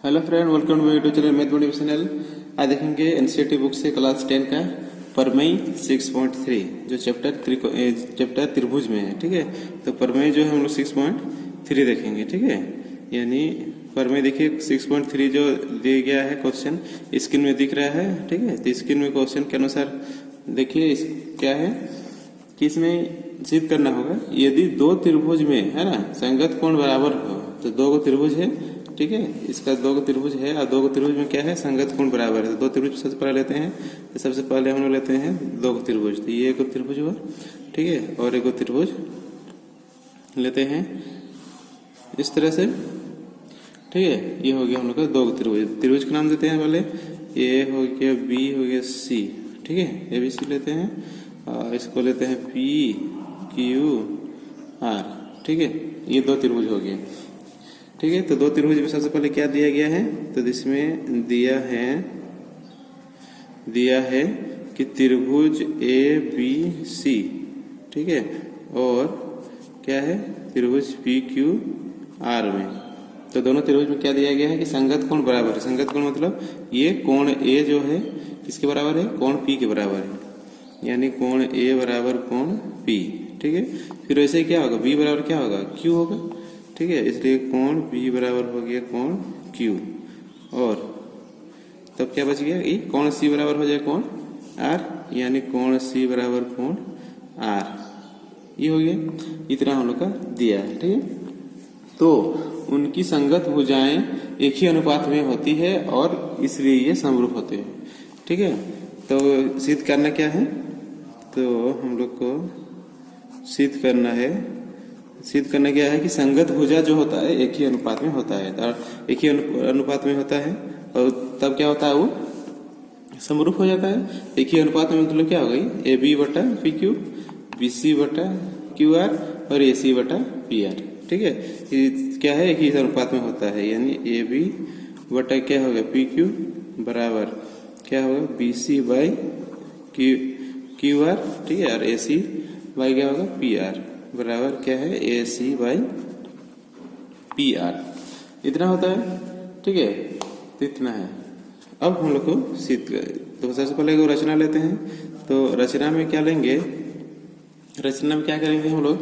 Hello friend, welcome to my YouTube channel Math Motive channel. आज देखेंगे NCERT book से class 10 का प्रमेय 6.3 जो चैप्टर त्रिभुज में है। ठीक है, तो प्रमेय जो है हम लोग 6.3 देखेंगे। ठीक है, यानी प्रमेय देखिए 6.3 जो दिया गया है क्वेश्चन स्क्रीन में दिख रहा है। ठीक है, तो स्क्रीन में क्वेश्चन के अनुसार देखिए क्या है कि इसमें सिद्ध करना होगा यदि दो त्रिभुज में है ना संगत कोण बराबर हो, तो दो त्रिभुज है। ठीक है, इसका दो त्रिभुज है और दो त्रिभुज में क्या है संगत कोण बराबर है। तो दो त्रिभुज सबसे पहले लेते हैं, तो सबसे पहले हम लोग लेते हैं दो त्रिभुज। तो ये एक त्रिभुज हुआ, ठीक है, और एक त्रिभुज लेते हैं इस तरह से। ठीक है, ये हो गया हम लोग का दो त्रिभुज। त्रिभुज का नाम देते हैं पहले, ए हो गया, बी हो गया, सी। ठीक है, ए बी सी लेते हैं और इसको लेते हैं पी क्यू आर। ठीक है, ये दो त्रिभुज हो गए। ठीक है, तो दो त्रिभुज में सबसे पहले क्या दिया गया है, तो इसमें दिया है कि त्रिभुज ए बी सी। ठीक है, और क्या है त्रिभुज पी क्यू आर में। तो दोनों त्रिभुज में क्या दिया गया है कि संगत कोण बराबर है। संगत कोण मतलब ये कोण ए जो है किसके बराबर है, कोण पी के बराबर है, यानी कोण ए बराबर कोण पी। ठीक है, फिर वैसे क्या होगा, बी बराबर क्या होगा, क्यू होगा। ठीक है, इसलिए कोण बी बराबर हो गया कोण क्यू, और तब क्या बच गया, ये कोण सी बराबर हो जाए कोण आर, यानी कोण सी बराबर कोण आर। ये हो गया, इतना हम लोग का दिया है। ठीक है, तो उनकी संगत भुजाएं एक ही अनुपात में होती है और इसलिए ये समरूप होते हैं। ठीक है, तो सिद्ध करना क्या है, तो हम लोग को सिद्ध करना क्या है कि संगत भुजा जो होता है एक ही अनुपात में होता है, एक ही अनुपात में होता है, और तब क्या होता है, वो समरूप हो जाता है। एक ही अनुपात में मतलब क्या हो गई, ए बी बटा पी क्यू, बी सी बटा क्यू आर और ए सी बटा पी आर। ठीक है, ये क्या है, एक ही अनुपात में होता है, यानी ए बी बटा क्या होगा पी क्यू बराबर क्या होगा B C by Q R. ठीक है, और ए सी बाई क्या होगा पी आर बराबर क्या है ए सी बाई पी आर। इतना होता है। ठीक है, तो इतना है। अब हम लोग को सिद्ध तो सबसे पहले को रचना लेते हैं। तो रचना में क्या लेंगे, रचना में क्या करेंगे हम लोग,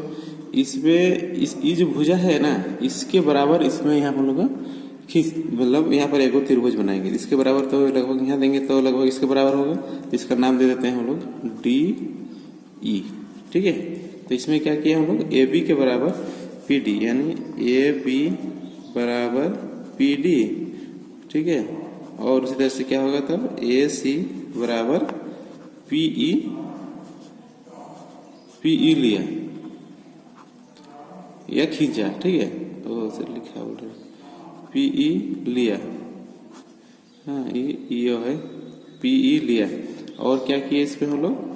इसमें ये जो भुजा है ना इसके बराबर इसमें यहाँ हम लोग खींच, मतलब यहाँ पर एक त्रिभुज बनाएंगे इसके बराबर, तो लगभग यहाँ देंगे तो लगभग इसके बराबर होगा। इसका नाम दे देते हैं हम लोग डी ई। ठीक है, तो इसमें क्या किया हम लोग, ए बी के बराबर पी डी, यानी ए बी बराबर पी डी। ठीक है, और उसी तरह से क्या होगा तब ए सी बराबर पी ई लिया या खींचा। ठीक है, तो लिखा बोल रहे पी ई लिया, हाँ ये है पी ई लिया, और क्या किया इसमें हम लोग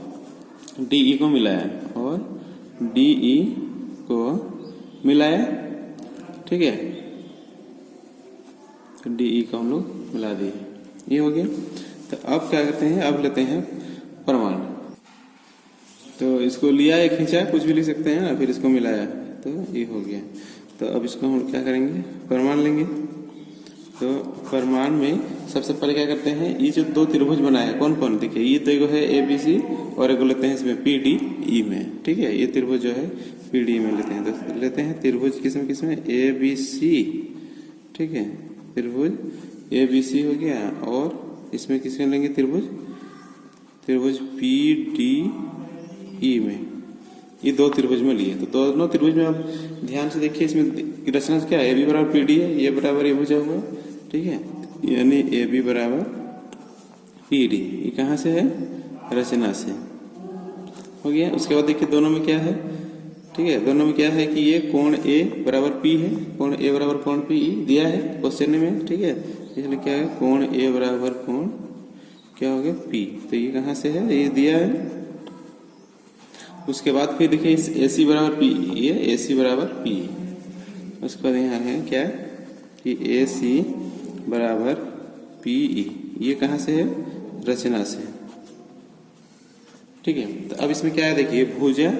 डी ई को मिलाया और डी ई को मिलाया। ठीक है, डी ई को हम लोग मिला दिए, ये हो गया। तो अब क्या करते हैं, अब लेते हैं प्रमाण। तो इसको लिया या खींचा कुछ भी लिख सकते हैं ना, फिर इसको मिलाया, तो ये हो गया। तो अब इसको हम क्या करेंगे, प्रमाण लेंगे। तो प्रमाण में सबसे पहले क्या करते हैं, ये जो दो त्रिभुज बनाया है कौन कौन, देखिए ये तो एक है ए बी सी और एक लेते हैं इसमें पी डी ई में। ठीक है, ये त्रिभुज जो है पी डी में लेते हैं। तो लेते हैं त्रिभुज किसमें ए बी सी। ठीक है, त्रिभुज ए बी सी हो गया, और इसमें किसमें लेंगे त्रिभुज पी डी ई में। ये दो त्रिभुज में लिए, तो दोनों त्रिभुज में आप ध्यान से देखिए, इसमें रचना क्या है, ए बी बराबर पी डी है, ये बराबर ये भुजा हुआ। ठीक है, यानी ए बी बराबर पी डी, ये कहाँ से है, रचना से हो गया। उसके बाद देखिए दोनों में क्या है, ठीक है, दोनों में क्या है कि ये कोण ए बराबर पी है, कोण ए बराबर कोण पी दिया है क्वेश्चन में। ठीक है, इसलिए क्या है कोण ए बराबर कोण क्या हो गया पी, तो ये कहाँ से है, ये दिया है। उसके बाद फिर देखिए इस ए सी बराबर पी, ये ए सी बराबर पी। उसके बाद यहाँ है क्या कि ए सी बराबर पी ई, ये कहाँ से है, रचना से। ठीक है, तो अब इसमें क्या है देखिए भुजा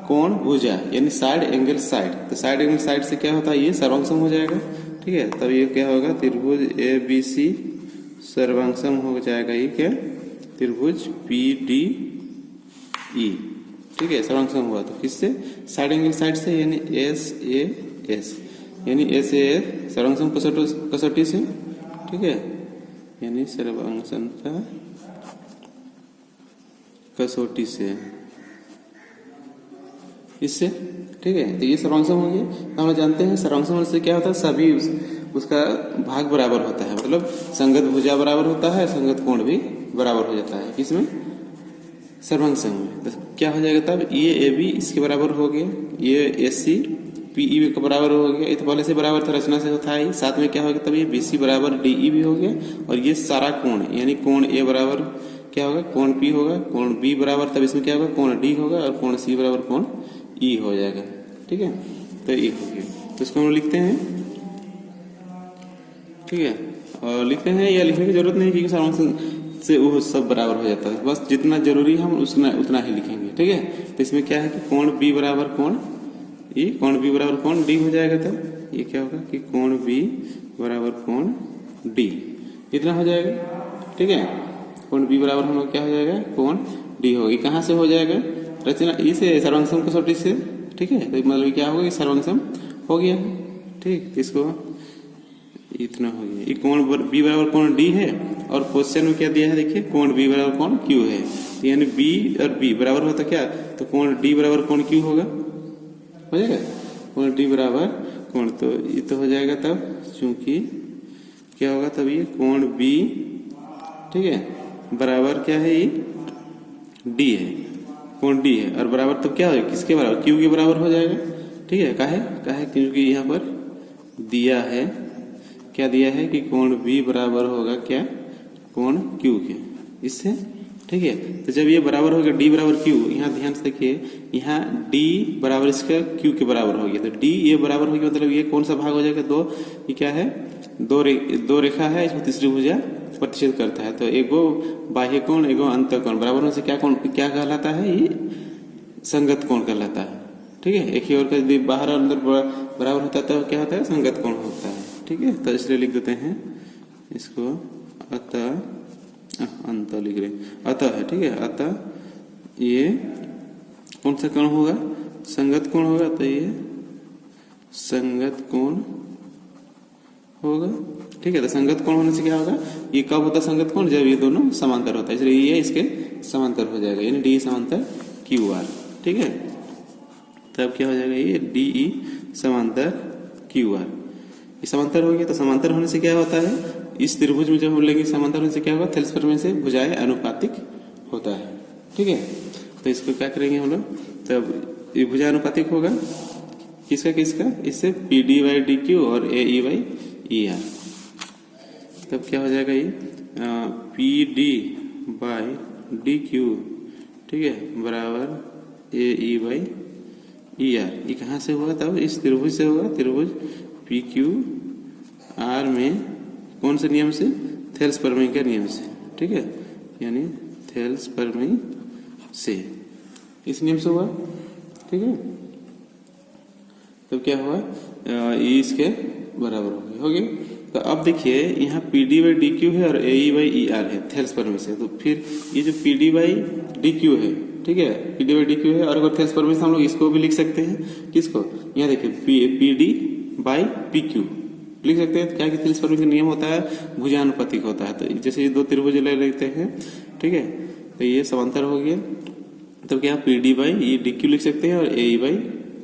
कोण भुजा यानी साइड एंगल साइड, तो साइड एंगल साइड से क्या होता है, ये सर्वसम हो जाएगा। ठीक है, तब ये क्या होगा, त्रिभुज ए बी सी सर्वांगसम हो जाएगा ये क्या, त्रिभुज पी डी ई। ठीक है, सर्वांगसम हुआ तो किससे, साइड एंगल साइड से, यानी एस ए एस, यानी एस ए सर्वांगसम कसौटी से। ठीक है, यानी सर्वांगसमता कसौटी से, इससे। ठीक है, तो ये सर्वांगसम हो गया। तो हम लोग जानते हैं सर्वांगसम से क्या होता है, सभी उसका भाग बराबर होता है, मतलब संगत भुजा बराबर होता है, संगत कोण भी बराबर हो जाता है। किसमें, सर्वांगसम में। तो क्या हो जाएगा तब, ये ए बी इसके बराबर हो गया, ये एस सी पी ई के बराबर हो गया, ये तो पहले से बराबर था, रचना से होता है। साथ में क्या हो गया तब, ये बी सी बराबर डी ई भी हो गया, और ये सारा कोण, यानी कोण ए बराबर क्या होगा, कोण पी होगा, कोण बी बराबर तब इसमें क्या होगा, कोण डी होगा, और कोण सी बराबर कोण ई हो जाएगा। ठीक है, तो ये हो गया। तो इसको हम लिखते हैं, ठीक है, और लिखते हैं, या लिखने की जरूरत नहीं क्योंकि सर्वांगसम से वो सब बराबर हो जाता है, बस जितना जरूरी है हम उतना ही लिखेंगे। ठीक है, तो इसमें क्या है कि कोण बी बराबर कोण ई, कोण बी बराबर कोण डी हो जाएगा। तब ये क्या होगा कि कोण बी बराबर कोण डी, इतना हो जाएगा। ठीक है, कोण बी बराबर हम लोग क्या हो जाएगा, कोण डी होगी। कहाँ से हो जाएगा, रचना इसे सर्वांगसम कसौटी से। ठीक है, तो मतलब क्या होगा कि सर्वांगसम हो गया। ठीक, इसको इतना हो गया। ये कोण बी बराबर कोण डी है, और क्वेश्चन में क्या दिया है देखिए, कोण बी बराबर कोण क्यू है, तो यानी बी और बी बराबर होता क्या, तो कोण डी बराबर कोण क्यू होगा, हो जाएगा कोण डी बराबर कोण, तो ये तो हो जाएगा तब, चूंकि क्या होगा तब, ये कोण बी, ठीक है, बराबर क्या है, ये डी है, कोण डी है, और बराबर तब क्या होगा, किसके बराबर, क्यू के बराबर हो जाएगा। ठीक है, काहे क्योंकि यहाँ पर दिया है, क्या दिया है कि कोण बी बराबर होगा क्या, कोण क्यू के, इससे। ठीक है, तो जब ये बराबर हो गया डी बराबर क्यू, यहाँ ध्यान से देखिए, यहाँ डी बराबर इसका क्यू के बराबर हो गया, तो डी ये बराबर हो गया, मतलब ये कौन सा भाग हो जाएगा, दो, ये क्या है, दो रेखा है, इसमें तीसरी भुजा प्रतिच्छेद करता है, तो एगो बाह्य कोण एगो अंतर कोण बराबर होने से क्या कोण क्या कहलाता है, ये संगत कोण कहलाता है। ठीक है, एक ही ओर का यदि बाहर और अंदर बराबर होता है तो क्या होता है, संगत कोण होता है। ठीक है, तो इसलिए लिख देते हैं इसको, अतः अंत लिख रहे, अतः है। ठीक है, अतः ये कौन सा कोण होगा, संगत कोण होगा, तो ये संगत कोण होगा। ठीक है, तो संगत कोण होने से क्या होगा, ये कब होता है संगत कोण, जब ये दोनों समांतर होता है, इसलिए ये इसके समांतर हो जाएगा, यानी डी समांतर क्यू आर। ठीक है, तब क्या हो जाएगा, ये डी ई समांतर क्यू आर, ये समांतर हो गया। तो समांतर होने से क्या होता है, इस त्रिभुज में जब हम लेंगे समांतर होने से क्या होगा, थेल्स प्रमेय से भुजाएं अनुपातिक होता है। ठीक है, तो इसको क्या करेंगे हम लोग, तब ये भुजा अनुपातिक होगा किसका, इससे P D by D Q और A E by E R, तब क्या हो जाएगा, ये P D by D Q, ठीक है, बराबर ए ई बाई ई आर। ये कहाँ से हुआ, तब इस त्रिभुज से हुआ, त्रिभुज पी क्यू आर में कौन से नियम से, थेल्स प्रमेय के नियम से। ठीक है, यानी थेल्स प्रमेय से, इस नियम से हुआ। ठीक है, तब क्या हुआ, ये इसके बराबर हो गया। तो अब देखिए यहाँ P D by D Q है और A E by E R है थेल्स प्रमेय से, तो फिर ये जो P D by D Q है, ठीक है, P D by D Q है, और अगर थेल्स प्रमेय से हम लोग इसको भी लिख सकते हैं, किसको, यहाँ देखिए P D by P Q लिख सकते हैं। क्या कि थेल्स प्रमेय का नियम होता है भुजानुपातिक होता है, तो जैसे ये दो त्रिभुज ले लेते हैं, ठीक है, तो ये समांतर हो गया, तो क्या पी डी बाई ये डी क्यू लिख सकते हैं, और A E by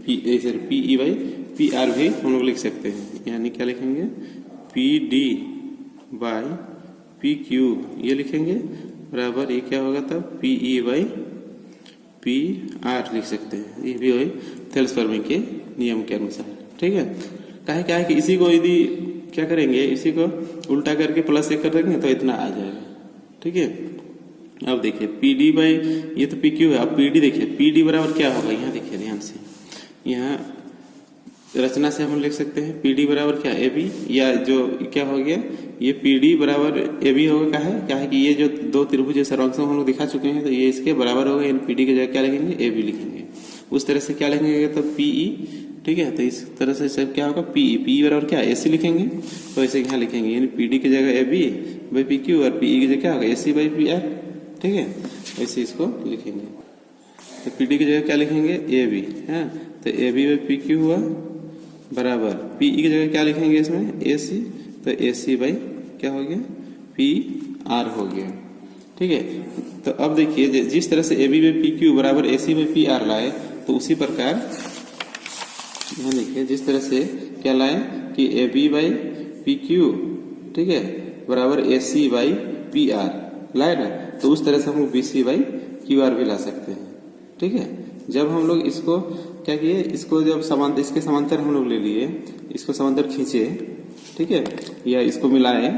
P E by P R भी हम लोग लिख सकते हैं, यानी क्या लिखेंगे, P D by P Q ये लिखेंगे, बराबर ये क्या होगा तब, P E by P R लिख सकते हैं, ये भी वही थेल्स प्रमेय के नियम के अनुसार। ठीक है, क्या है कि इसी को यदि क्या करेंगे, इसी को उल्टा करके प्लस से कर देंगे तो इतना आ जाएगा। ठीक है, अब देखिए पी डी बाई ये तो पी क्यू है, अब पी डी देखिए, पी डी बराबर क्या होगा, यहाँ देखिए ध्यान से, यहाँ रचना से हम लिख सकते हैं पी डी बराबर क्या, ए बी, या जो क्या हो गया, ये पी डी बराबर ए बी होगा। क्या है कि ये जो दो त्रिभुज सर्वांगसम हम लोग दिखा चुके हैं, तो ये इसके बराबर होगा, इन पी डी की जगह क्या लिखेंगे, ए बी लिखेंगे। उस तरह से क्या लिखेंगे, तो पी ई ठीक है। तो इस तरह से सब क्या होगा, पी पी बराबर क्या AC लिखेंगे, तो ऐसे यहाँ लिखेंगे, यानी PD की जगह AB बाई PQ और PE की जगह क्या होगा AC बाई PR, ठीक है। ऐसे इसको लिखेंगे। तो PD की जगह क्या लिखेंगे AB है, तो AB बाई PQ हुआ बराबर PE की जगह क्या लिखेंगे इसमें AC, तो AC बाई क्या हो गया PR हो गया, ठीक है। तो अब देखिए जिस तरह से AB बाई PQ बराबर AC बाई PR लाए, तो उसी प्रकार यहाँ देखिए जिस तरह से क्या लाए कि AB बाई PQ, ठीक है, बराबर AC बाई PR लाए ना, तो उस तरह से हम लोग BC बाई QR भी ला सकते हैं, ठीक है। जब हम लोग इसको क्या किए, इसको जब समांतर, इसके समांतर हम लोग ले लिए, इसको समांतर खींचे, ठीक है, या इसको मिलाए,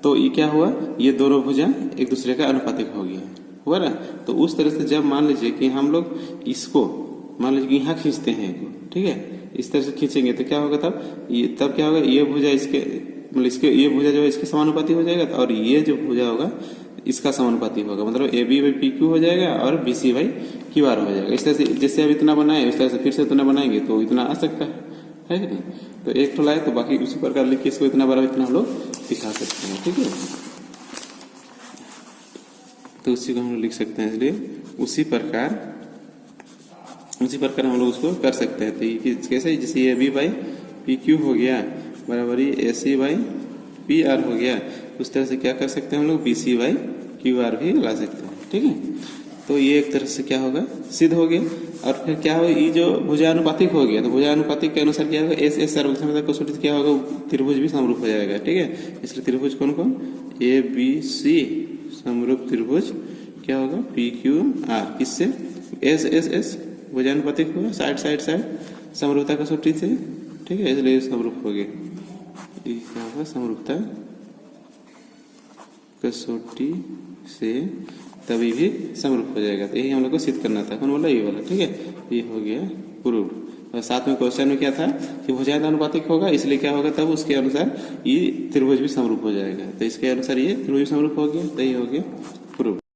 तो ये क्या हुआ, ये दोनों भुजा एक दूसरे का अनुपातिक हो गया, हुआ ना। तो उस तरह से जब मान लीजिए कि हम लोग इसको मान लीजिए कि यहाँ खींचते हैं, ठीक है, इस तरह से खींचेंगे तो क्या होगा, तब क्या होगा, ये भुजा इसके मतलब इसके ये भुजा जो है इसके समानुपाती हो जाएगा, और ये जो भुजा होगा इसका समानुपाती होगा, मतलब AB बाई PQ हो जाएगा और BC बाई QR हो जाएगा। इस तरह से जैसे अब इतना बनाए उस तरह से फिर से इतना बनाएंगे तो इतना आ सकता है कि नहीं। तो एक तो लाए तो बाकी उसी प्रकार लिख के इसको इतना बराबर इतना हम लोग दिखा सकते हैं, ठीक है। तो उसी को हम लोग लिख सकते हैं, इसलिए उसी प्रकार हम लोग उसको कर सकते हैं। तो ये कैसे, जैसे AB बाई PQ हो गया बराबर AC बाई PR हो गया, उस तरह से क्या कर सकते हैं हम लोग BC बाई QR भी ला सकते हैं, ठीक है। तो ये एक तरह से क्या होगा, सिद्ध हो गया। और फिर क्या होगा, ये जो भुजानुपातिक हो गया, तो भुजानुपातिक के अनुसार क्या होगा, एस एस सर्वसम्मता कसौटी क्या होगा, त्रिभुज भी समरूप हो जाएगा, ठीक है। इसलिए त्रिभुज कौन कौन, ABC समरूप त्रिभुज क्या होगा PQR, किससे एस भुजानुपातिक हुआ, साइड समरूपता कसौटी से, ठीक है, इसलिए समरूप हो गया। ये क्या होगा, समरूपता कसौटी से तभी भी समरूप हो जाएगा। तो यही हम लोग को सिद्ध करना था, कौन बोला, ये वाला, ठीक है। ये हो गया प्रूव्ड। और साथ में क्वेश्चन में क्या था कि भुजाएं अनुपातिक होगा, इसलिए क्या होगा, तब उसके अनुसार ये त्रिभुज भी समरूप हो जाएगा। तो इसके अनुसार ये त्रिभुज समरूप हो गया, तो ये हो गया प्रूव्ड।